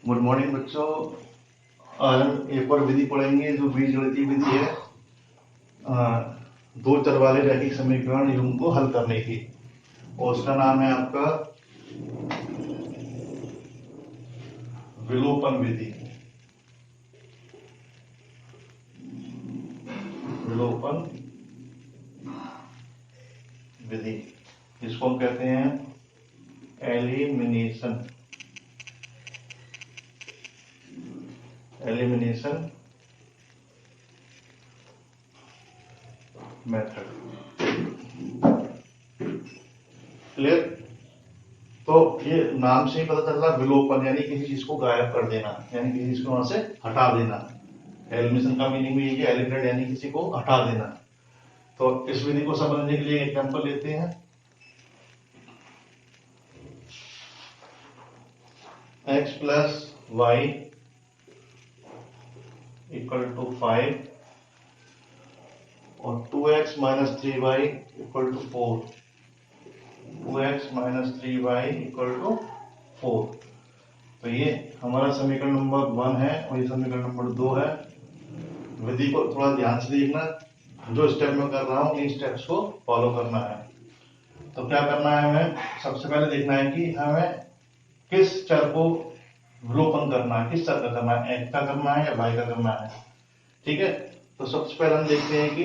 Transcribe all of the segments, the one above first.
Good morning बच्चों। आज हम एक और विधि पढ़ेंगे जो बीजगणितीय विधि है। दो चर वाले रैखिक समीकरण युग्म को हल करने की, और उसका नाम है आपका विलोपन विधि। विलोपन विधि जिसको हम कहते हैं एलिमिनेशन मेथड। क्लियर? तो ये नाम से ही पता चल रहा, विलोपन यानी किसी चीज को गायब कर देना, यानी किसी चीज को वहां से हटा देना। एलिमिनेशन का मीनिंग भी है, एलिमिनेट यानी किसी को हटा देना। तो इस विधि को समझने के लिए एग्जांपल लेते हैं। x plus Y equal to 5 और 2x minus 3y equal to 4। 2x minus 3y equal to 4। तो ये हमारा समीकरण नंबर 1 है और ये समीकरण नंबर 2 है। विधि को थोड़ा ध्यान से देखना, जो स्टेप मैं कर रहा हूं इन स्टेप्स को फॉलो करना है। तो क्या करना है, हमें सबसे पहले देखना है कि हमें किस चर को विलोपन करना है, किस चर का करना है, x का करना है या y का करना है। ठीक है, तो सबसे पहले हम देखते हैं कि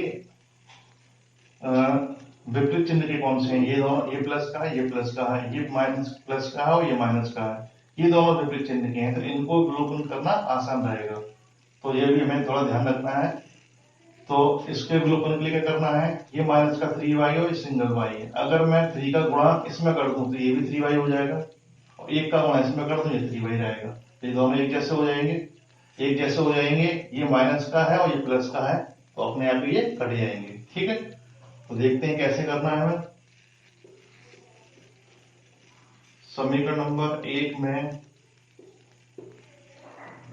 विपरीत चिन्ह के कौन से हैं। ये दोनों, ये प्लस का है, ये प्लस का है, ये माइनस प्लस का है और ये माइनस का है। ये दोनों विपरीत चिन्ह के हैं, तो इनको विलोपन करना आसान रहेगा। तो ये भी हमें थोड़ा ध्यान रखना है। तो इसके विलोपन के लिए क्या करना है, ये माइनस का 3y और ये सिंगल y है। अगर मैं 3 का गुणा इसमें कर दूं तो ये भी 3y हो जाएगा, और 1 का गुणा इसमें कर दूं ये 3y रहेगा। तो ये दोनों एक जैसे हो जाएंगे, एक जैसे हो जाएंगे। ये माइनस का है और ये प्लस का है, तो अपने आप ये कट जाएंगे। ठीक है, तो देखते हैं कैसे करना है हमें। समीकरण नंबर 1 में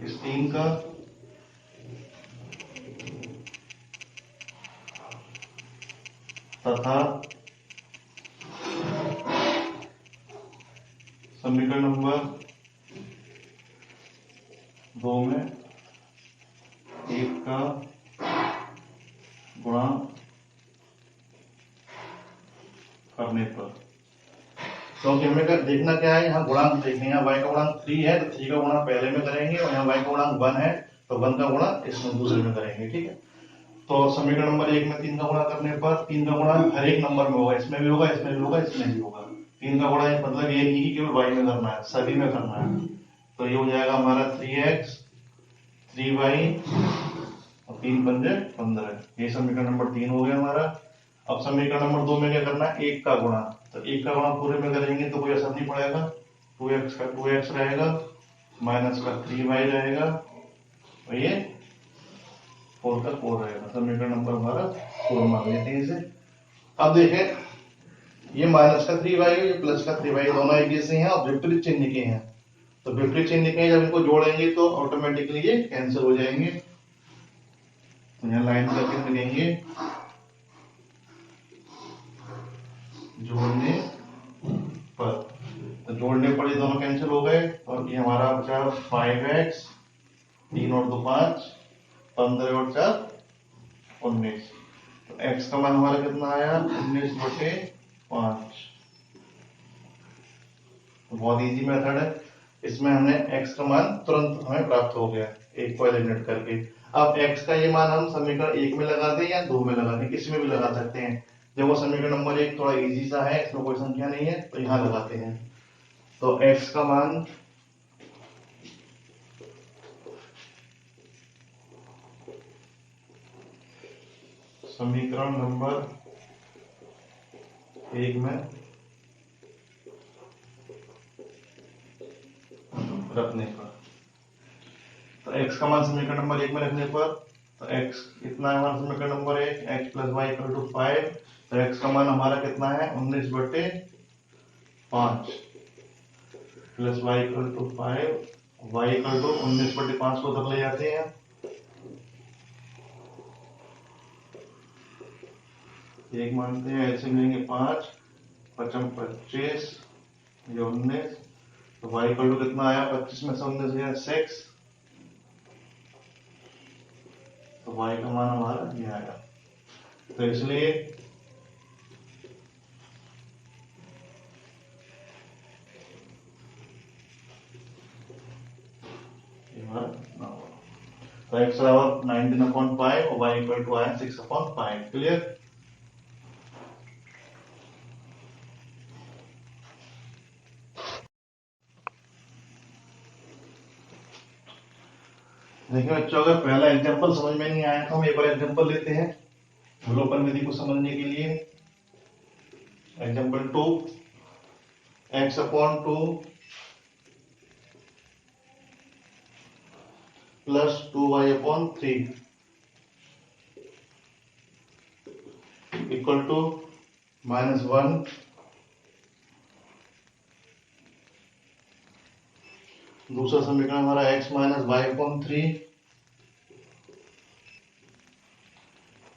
इस 3 का तथा समीकरण नंबर 2 में 1 का गुणा करने पर, क्योंकि हमें देखना क्या है, यहाँ गुणांक देखने, यहाँ y का गुणांक 3 है तो 3 का गुणा पहले में करेंगे, और यहाँ y का गुणांक 1 है तो 1 का गुणा इसमें दूसरे में करेंगे। ठीक है, तो समीकरण नंबर 1 में 3 का गुणा करने पर 3 का गुणा हर एक नंबर में होगा, इसमें भी होगा, इसमें भी होगा, इसमें भी होगा। 3 का गुणा मतलब ये नहीं कि केवल y में करना है, सभी में करना है। तो ये हो जाएगा हमारा 3x 3y और 3 पंजे 15। ये समीकरण नंबर 3 हो गया हमारा। अब समीकरण नंबर 2 में क्या करना है, 1 का गुणा। तो 1 का गुणा पूरे में करेंगे तो कोई असर नहीं पड़ेगा। 2x का 2x रहेगा, माइनस का 3y रहेगा, और ये 4 का 4 रहेगा। समीकरण नंबर हमारा 4 मान लेते हैं इसे। अब देखें, ये माइनस का 3y और ये प्लस का 3y दोनों एक जैसे हैं और विपरीत चिन्ह के हैं। तो विपरीत चिन्ह के जब इनको जोड़ेंगे तो ऑटोमेटिकली ये कैंसिल हो जाएंगे। तो यहाँ लाइन करके मिलेंगे, जोड़ने पर, तो जोड़ने पर ये दोनों कैंसिल हो गए और ये हमारा बचा 5x 3 और 2 5, 15 और 4 19। तो x का मान हमारा कितना आया, 19/5। तो बहुत इजी मेथड है, इसमें हमने x का मान तुरंत हमें प्राप्त हो गया एक को एलिमिनेट करके। अब x का ये मान हम समीकरण 1 में लगा दें या 2 में लगा दें, किसी में भी लगा सकते हैं। देखो समीकरण नंबर 1 थोड़ा इजी सा है, इसमें कोई संख्या नहीं है, तो यहाँ लगाते हैं। तो x का मान समीकरण नंबर 1 में रखने पर, तो x का मान समीकरण नंबर 1 में रखने पर, तो x कितना है हमारा समीकरण नंबर 1, x plus Y equal to 5। तो x का मान हमारा कितना है, 19/5 plus Y equal to 5, Y equal to 19/5 को उधर ले जाते हैं। एक मानते हैं, ऐसे मिलेंगे 5 5 25, ये 19, तो y इक्वल टू कितना आया, 25 में से 19 गया 6, तो y का मान हमारा ये आएगा। तो इसलिए तो x बराबर 19/5 और y इक्वल टू आया 6/5। क्लियर। देखिए बच्चों, अगर पहला एग्जांपल समझ में नहीं आया तो हम एक बार एग्जांपल लेते हैं अवलोकन विधि को समझने के लिए। Example 2, x/2 plus 2y/3 equal to -1। दूसरा समीकरण हमारा x minus y/3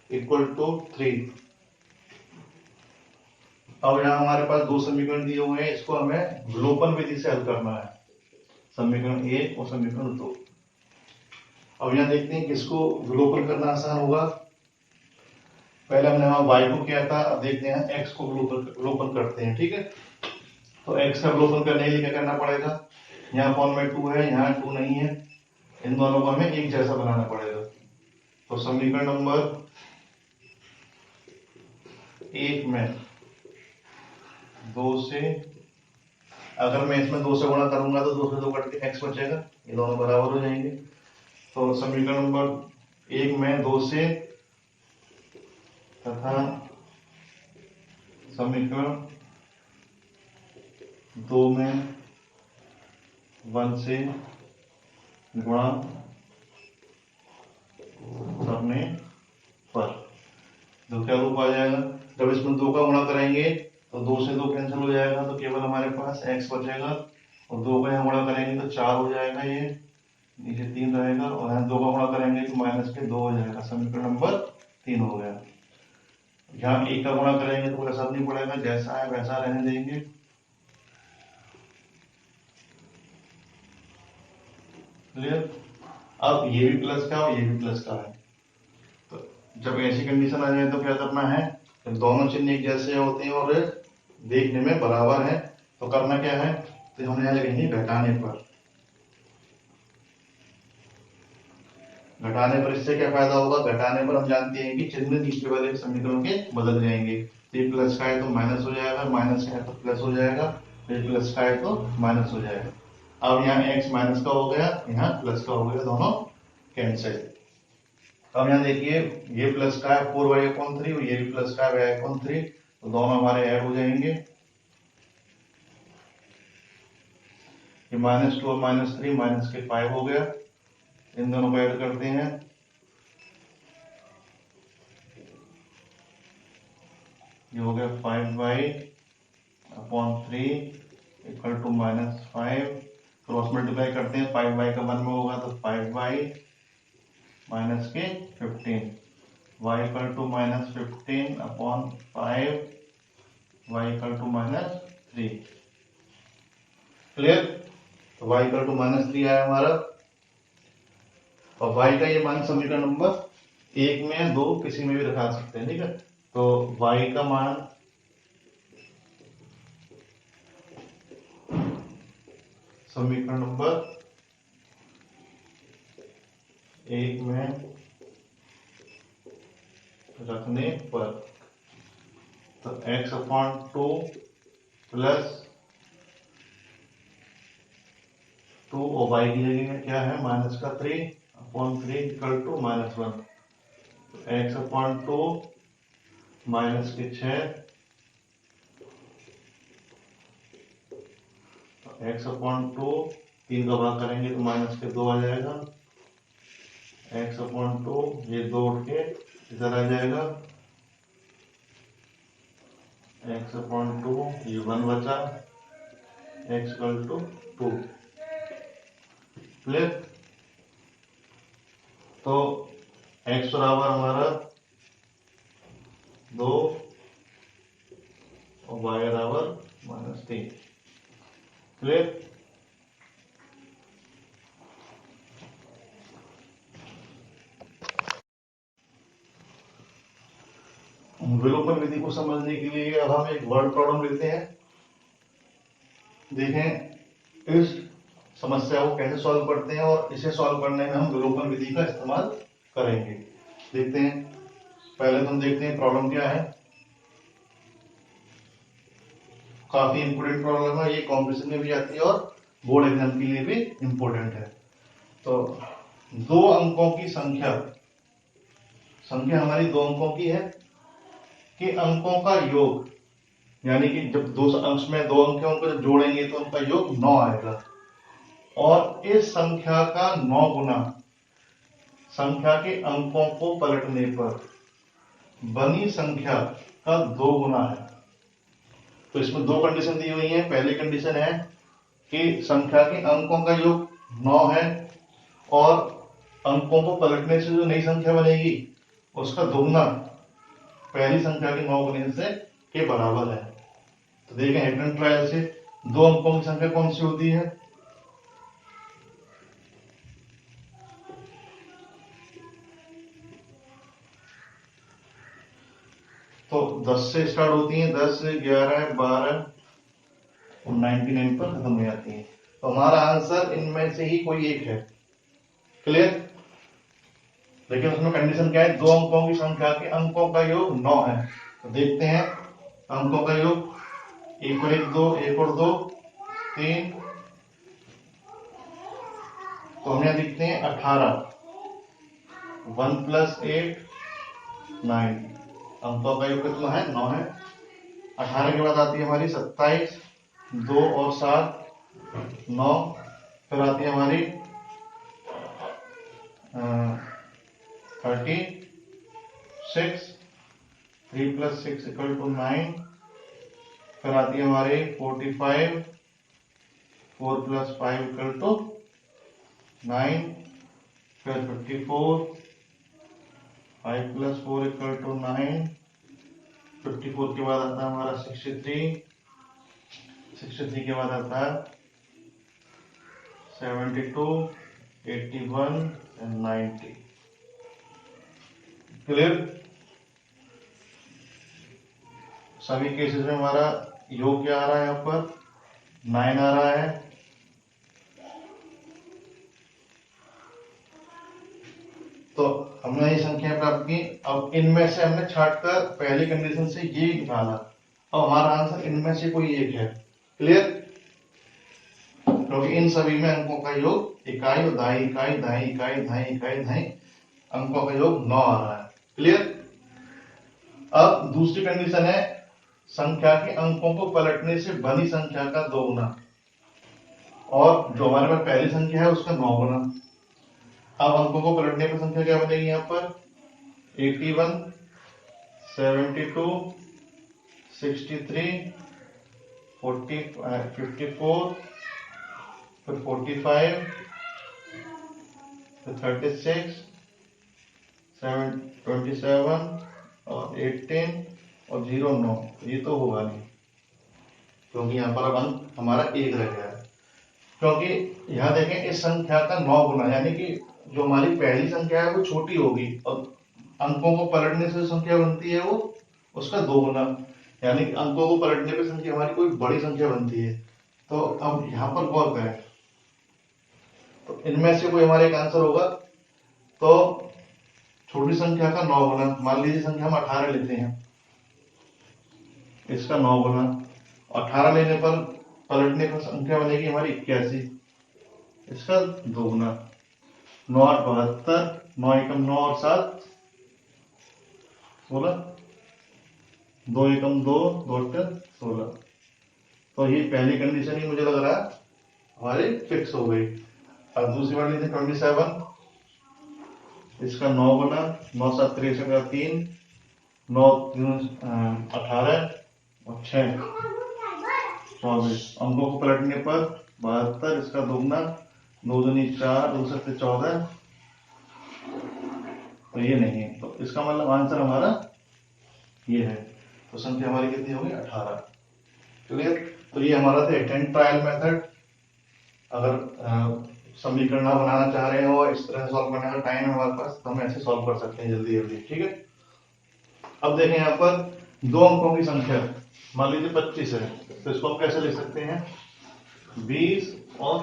equal to 3। अब यहाँ हमारे पास दो समीकरण दिए हुए हैं, इसको हमें अवलोकन विधि से हल करना है, समीकरण 1 और समीकरण 2। अब यहाँ देखते हैं किसको अवलोकन करना आसान होगा। पहले हमने वहां y को किया था, अब देखते हैं x को अवलोकन करते हैं। ठीक है, तो x का अवलोकन करने के लिए क्या करना पड़ेगा, यहाँ फॉर्म में 2 है, यहाँ 2 नहीं है, इन दोनों को हमें एक जैसा बनाना पड़ेगा। तो समीकरण नंबर 1 में 2 से, अगर मैं इसमें 2 से गुणा करूंगा तो 2 से 2 कट के x बचेगा, ये दोनों बराबर हो जाएंगे। तो समीकरण नंबर 1 में 2 से तथा समीकरण 2 में 1 से गुणा करने पर तो क्या रूप आ जाएगा, जब इसमें 2 का गुणा करेंगे तो 2 से 2 कैंसिल हो जाएगा, तो केवल हमारे पास x बचेगा, और 2 का यहाँ गुणा करेंगे तो 4 हो जाएगा, ये नीचे 3 रहेगा, और यहाँ 2 का गुणा करेंगे तो माइनस के 2 हो जाएगा। समीकरण नंबर 3 हो गया। यहाँ 1 का गुणा करेंगे तो कोई असर नहीं पड़ेगा, जैसा है वैसा रहने देंगे। क्लियर। अब ये भी प्लस का और ये भी प्लस का है, तो जब ऐसी कंडीशन आ जाए तो क्या करना है, जब दोनों चिन्ह एक जैसे होते हैं और देखने में बराबर है तो करना क्या है, तो हम यहाँ लिखेंगे घटाने पर। घटाने पर इससे क्या फायदा होगा, घटाने पर हम जानते हैं कि चिन्ह नीचे वाले समीकरण के बदल जाएंगे। ये प्लस का है तो माइनस हो जाएगा, माइनस का है तो प्लस हो जाएगा, ये प्लस का है तो माइनस हो जाएगा। अब यहाँ x माइनस का हो गया, यहाँ प्लस का हो गया, दोनों कैंसिल। अब यहाँ देखिए ये प्लस का है 4y/3 और ये भी प्लस का है y/3, तो दोनों हमारे ऐड हो जाएंगे। ये -2 और -3 माइनस के 5 हो गया, इन दोनों को ऐड करते हैं, ये हो गया 5y/3 equal to -5। Cross multiply करते हैं, 5y का 1 में होगा तो 5y माइनस के 15, y equal to -15/5, y equal to -3। Clear. तो y इक्वल टू -3 आया हमारा, और y का ये मान समीकरण नंबर 1 में 2 किसी में भी रखा सकते हैं। ठीक है, तो y का मान समीकरण नंबर 1 में रखने पर, तो x/2 प्लस 2 और y की जगह में क्या है, माइनस का 3/3 इक्वल टू -1। तो x/2 माइनस के 6, x/2 3 का भाग करेंगे तो माइनस के 2 आ जाएगा, x/2 ये 2 उठ के इधर आ जाएगा, x/2 ये 1 बचा, x इक्वल टू 2। क्लियर। तो x बराबर हमारा 2 और y बराबर -3। क्लियर। समझने के लिए अब हम एक वर्ड प्रॉब्लम लेते हैं। देखें इस समस्या को कैसे सॉल्व करते हैं और इसे सॉल्व करने में हम विलोपन विधि का इस्तेमाल करेंगे। देखते हैं, पहले तो हम देखते हैं प्रॉब्लम क्या है। काफी इंपोर्टेंट प्रॉब्लम है, ये कॉम्पिटिशन में भी आती है और बोर्ड एग्जाम के लिए भी इंपोर्टेंट है। तो दो अंकों की संख्या हमारी दो अंकों की है कि अंकों का योग, यानी कि जब दो अंश में दो अंक उनको जब जोड़ेंगे तो उनका योग 9 आएगा, और इस संख्या का 9 गुना संख्या के अंकों को पलटने पर बनी संख्या का 2 गुना है। तो इसमें दो कंडीशन दी हुई है। पहली कंडीशन है कि संख्या के अंकों का योग 9 है और अंकों को पलटने से जो नई संख्या बनेगी उसका दुगना पहली संख्या के 9 गुने से के बराबर है। तो देखें हिट एंड ट्रायल से दो अंकों की संख्या कौन सी होती है? तो 10 से स्टार्ट होती है, 10, 11, 12 और 99 पर खत्म हो जाती है। तो हमारा आंसर इनमें से ही कोई एक है। क्लियर? लेकिन उसमें कंडीशन क्या है? दो अंकों की संख्या के अंकों का योग 9 है। तो देखते हैं अंकों का योग, 1 और 1 2, 1 और 2 3, तो हम यहाँ देखते हैं 18, 1 + 8 9, अंकों का योग कितना है? 9 है। 18 के बाद आती है हमारी 27, 2 और 7 9, फिर आती है हमारी 36, 3 + 6 = 9, फिर आती है हमारी 45, 4 + 5 = 9, फिर 54, 5 + 4 = 9, 54 के बाद आता है हमारा 63, 63 के बाद आता है 72, 81 और 90। क्लियर? सभी केसेस में हमारा योग क्या आ रहा है? यहाँ पर 9 आ रहा है। तो हमने ये संख्या प्राप्त की। अब इनमें से हमने छांटकर पहली कंडीशन से ये निकाला। अब हमारा आंसर इनमें से कोई एक है। क्लियर? क्योंकि इन सभी में अंकों का योग इकाई और दाई इकाई, दाई इकाई, दाई इकाई, दाई अंकों का योग 9 आ रहा है। क्लियर? अब दूसरी कंडीशन है संख्या के अंकों को पलटने से बनी संख्या का 2 गुना, और जो हमारे पास पहली संख्या है उसका 9 गुना। अब अंकों को पलटने पर संख्या क्या बनेगी? यहाँ पर 81, 72, 63, 40, 54, फिर 45, फिर 36, 27 और 18 और 0 9। ये तो होगा नहीं, क्योंकि यहाँ पर अब अंक हमारा एक रह गया है। क्योंकि यहाँ देखें इस संख्या का 9 गुना, यानी कि जो हमारी पहली संख्या है वो छोटी होगी और अंकों को पलटने से जो संख्या बनती है वो उसका 2 गुना, यानी कि अंकों को पलटने पर संख्या हमारी कोई बड़ी संख्या बनती है। तो अब यहाँ पर गौर करें, तो इनमें से कोई हमारा एक आंसर होगा। तो छोटी संख्या का 9 गुना, मान लीजिए संख्या हम 18 लेते हैं, इसका 9 गुना, 18 लेने पर पलटने पर संख्या बनेगी हमारी 81, इसका 2 गुना, 9 8 72, 9 एकम 9 और 7 16, 2 एकम 2, 2 8 16। तो ये पहली कंडीशन ही मुझे लग रहा है हमारी फिक्स हो गई। अब दूसरी बार लेते 27, इसका 9 गुना, 9 7 63 का 3, 9 3 18 और 6 24, अंकों को पलटने पर 72, इसका दोगुना, 2 दूनी 4, 2 7 14, तो ये नहीं है। तो इसका मतलब आंसर हमारा ये है। तो संख्या हमारी कितनी होगी? 18। क्लियर? तो ये हमारा था अटेंड ट्रायल मेथड। अगर समीकरण बनाना चाह रहे हो इस तरह सॉल्व करने का टाइम है हमारे पास, तो हम ऐसे सॉल्व कर सकते हैं जल्दी जल्दी। ठीक है? अब देखें यहाँ पर दो अंकों की संख्या मान लीजिए 25 है, तो इसको हम कैसे लिख सकते हैं? 20 और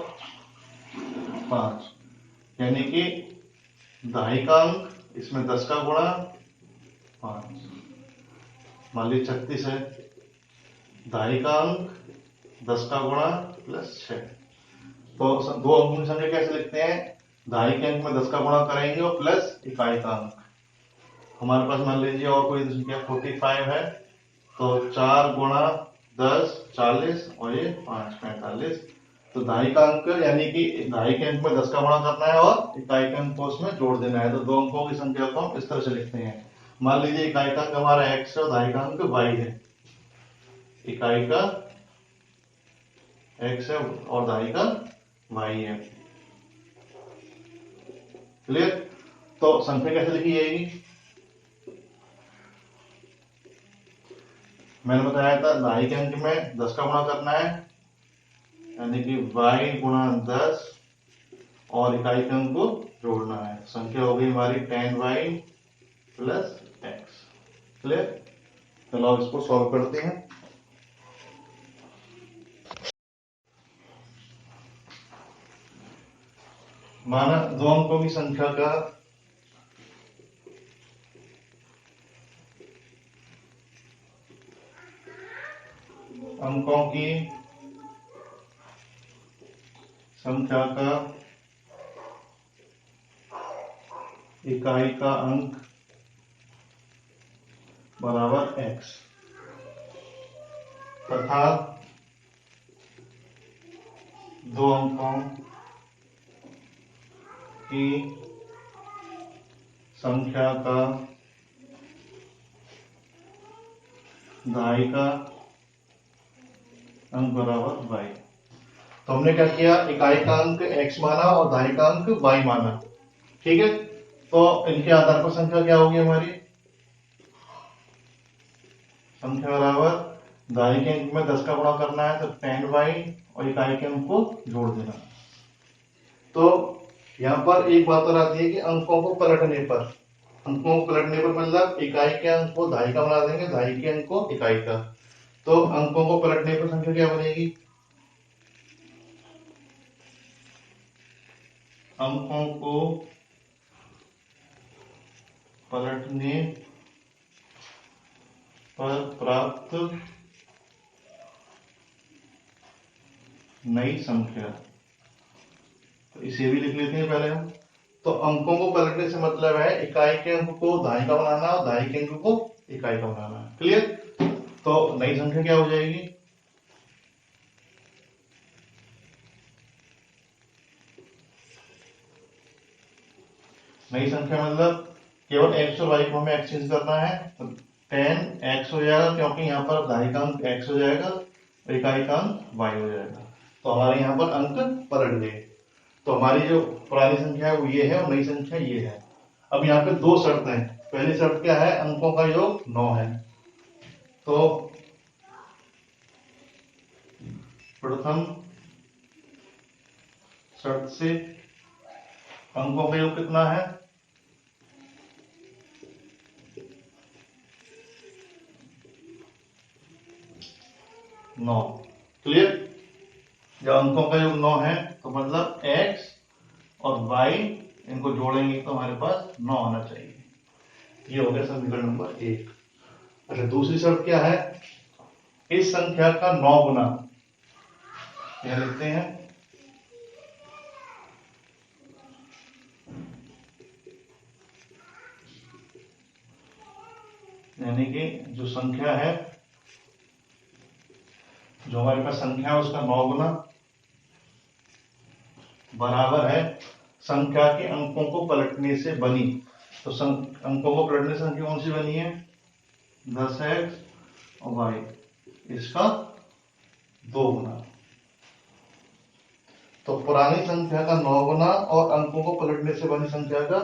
5, यानी कि दहाई का अंक, इसमें 10 का गुणा 5। मान लीजिए 36 है, दहाई का अंक 10 का गुणा प्लस 6। तो दो अंकों की संख्या कैसे लिखते हैं? दहाई के अंक में 10 का गुणा करेंगे और प्लस इकाई का अंक। हमारे पास मान लीजिए और कोई संख्या 45 है, तो 4 गुणा 10 40 और ये 5 45। तो दहाई का अंक यानी कि दहाई के अंक में 10 का गुणा करना है और इकाई के अंक को उसमें जोड़ देना है। तो दो अंकों की संख्या को हम इस तरह से लिखते हैं। मान लीजिए इकाई का अंक हमारा x है और दहाई का अंक y है। इकाई का x है और दहाई का y है। क्लियर? तो संख्या कैसे लिखी जाएगी? मैंने बताया था दहाई के अंक में 10 का गुणा करना है, यानी कि y गुणा 10 और इकाई के अंक को जोड़ना है। संख्या हो गई हमारी 10y प्लस x। क्लियर? चलो अब इसको सॉल्व करते हैं। माना दो अंकों की संख्या का इकाई का अंक बराबर x तथा दो अंकों की संख्या का दहाई का अंक बराबर y। तो हमने क्या किया? इकाई का अंक x माना और दहाई का अंक y माना। ठीक है, तो इनके आधार पर संख्या क्या होगी हमारी? संख्या बराबर दहाई के अंक में 10 का गुणा करना है, तो 10y और इकाई के अंक को जोड़ देना। तो यहाँ पर एक बात और आती है कि अंकों को पलटने पर मतलब इकाई के अंक को दहाई का बना देंगे, दहाई के अंक को इकाई का। तो अंकों को पलटने पर संख्या क्या बनेगी? अंकों को पलटने पर प्राप्त नई संख्या। तो इसे भी लिख लेते हैं पहले हम। तो अंकों को पलटने से मतलब है इकाई के अंक को दहाई का बनाना और दहाई के अंक को इकाई का बनाना। क्लियर? तो नई संख्या क्या हो जाएगी? नई संख्या मतलब केवल x और y को हमें एक्सचेंज करना है, तो 10x हो जाएगा, क्योंकि यहाँ पर दहाई का अंक x हो जाएगा और इकाई का अंक y हो जाएगा। तो हमारे यहाँ पर अंक पलट गए। तो हमारी जो पुरानी संख्या है वो ये है और नई संख्या ये है। अब यहाँ पे दो शर्त हैं। पहली शर्त क्या है? अंकों का योग 9 है। तो प्रथम शर्त से अंकों का योग कितना है? 9। क्लियर? जब अंकों का योग 9 है तो मतलब x और y इनको जोड़ेंगे तो हमारे पास 9 आना चाहिए। ये हो गया समीकरण नंबर 1। अच्छा, दूसरी शर्त क्या है? इस संख्या का 9 गुना, यह लिखते हैं, यानी कि जो संख्या है, जो हमारे पास संख्या है उसका 9 गुना बराबर है संख्या के अंकों को पलटने से बनी। तो अंकों को पलटने से संख्या कौन सी बनी है? 10x और y, इसका 2 गुना। तो पुरानी संख्या का 9 गुना और अंकों को पलटने से बनी संख्या का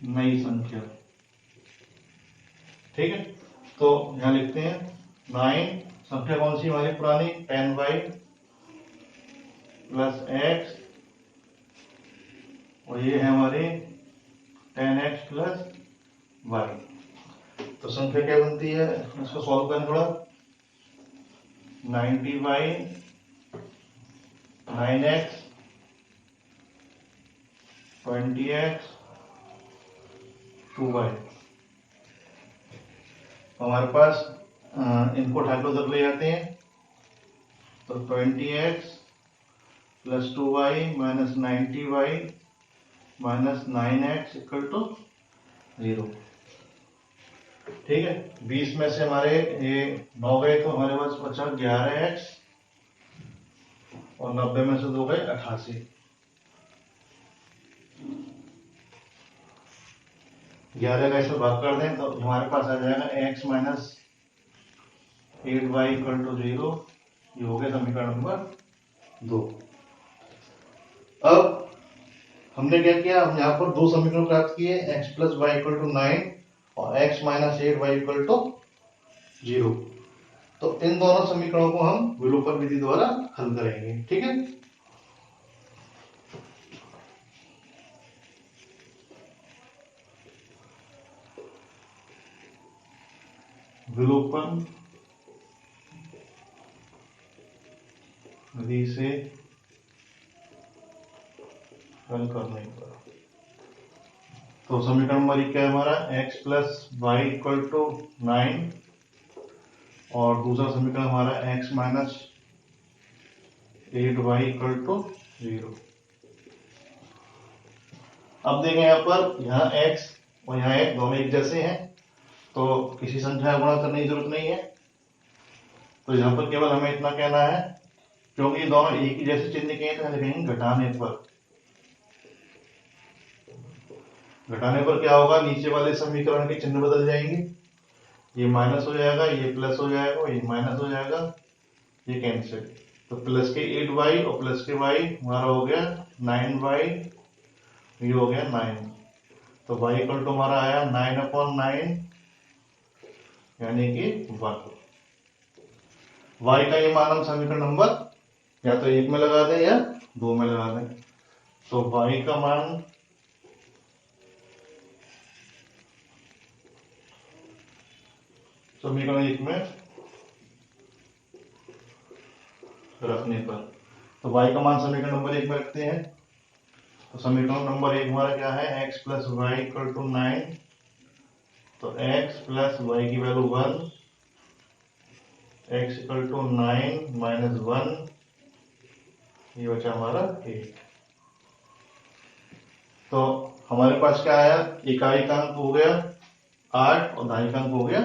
नई संख्या। ठीक है, तो यहां लिखते हैं 9। संख्या कौन सी हमारी पुरानी? 10y प्लस x, और ये है हमारे 10x प्लस वाई। तो संख्या क्या बनती है, इसको सॉल्व करें थोड़ा। 90y 9x 20x 2y। हमारे पास इनको उठा के उधर ले जाते हैं, तो 20x plus 2y minus 90y minus 9x equal to 0। ठीक है, 20 में से हमारे ये 9 गए तो हमारे पास बचा 11x और 90 में से 2 गए 88। 11 का इसमें भाग कर दें तो हमारे पास आ जाएगा x minus 8y equal to 0। ये हो गया समीकरण नंबर 2। अब हमने क्या किया, हम यहाँ पर दो समीकरण प्राप्त किए, x plus Y equal to 9 और x minus 8y equal to 0। तो इन दोनों समीकरणों को हम विलोपन विधि द्वारा हल करेंगे। ठीक है, विलोपन विधि से हल करने पर तो समीकरण नंबर 1 क्या है हमारा, x plus Y equal to 9 और दूसरा समीकरण हमारा x minus 8y equal to 0। अब देखें यहाँ पर, यहाँ x और यहाँ x दोनों एक जैसे हैं तो किसी संख्या गुणा करने की जरूरत नहीं है। तो यहाँ पर केवल हमें इतना कहना है, क्योंकि ये दोनों एक ही जैसे चिन्ह के हैं तो लिखेंगे घटाने पर। घटाने पर क्या होगा, नीचे वाले समीकरण के चिन्ह बदल जाएंगे, ये माइनस हो जाएगा, ये प्लस हो जाएगा, ये माइनस हो जाएगा, ये कैंसिल। तो प्लस के 8y और प्लस के y हमारा हो गया 9y, ये हो गया 9। तो y इक्वल टू हमारा आया 9/9 यानी कि 1। y का ये मान हम समीकरण नंबर या तो 1 में लगा दें या 2 में लगा दें। तो y का मान समीकरण 1 में रखने पर, तो y का मान समीकरण नंबर 1 में रखते हैं। तो समीकरण नंबर 1 हमारा क्या है, x plus Y equal to 9। तो x प्लस वाई की value 1, x equal to 9 minus 1, ये बचा हमारा 8। तो हमारे पास क्या आया, इकाई का अंक हो गया 8 और दहाई का अंक हो गया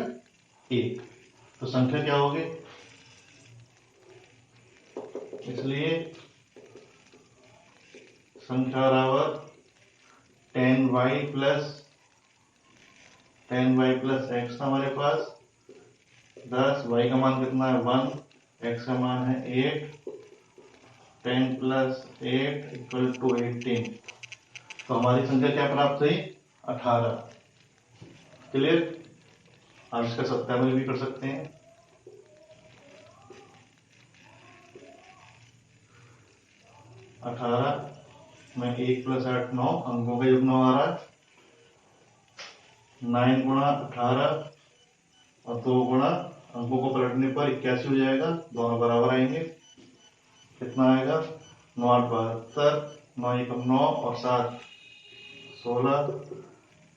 1। तो संख्या क्या होगी, इसलिए संख्या बराबर 10y प्लस x था हमारे पास 10, y का मान कितना है 1, x का मान है 8, 10 प्लस 8 इक्वल टू 18। तो हमारी संख्या क्या प्राप्त हुई, 18। क्लियर, आप इसका सत्यापन भी कर सकते हैं। में 1 प्लस 8 9 अंकों का युग्म आ रहा है। 9 गुणा 18 और 2 गुणा अंकों को पलटने पर 81 हो जाएगा, दोनों बराबर आएंगे। कितना आएगा, 9 8 72, 9 एकम 9 और 7 16,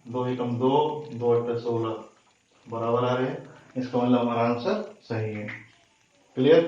2 एकम 2, 2 8 16 बराबर आ रहे हैं। इसका मतलब हमारा आंसर सही है। क्लियर।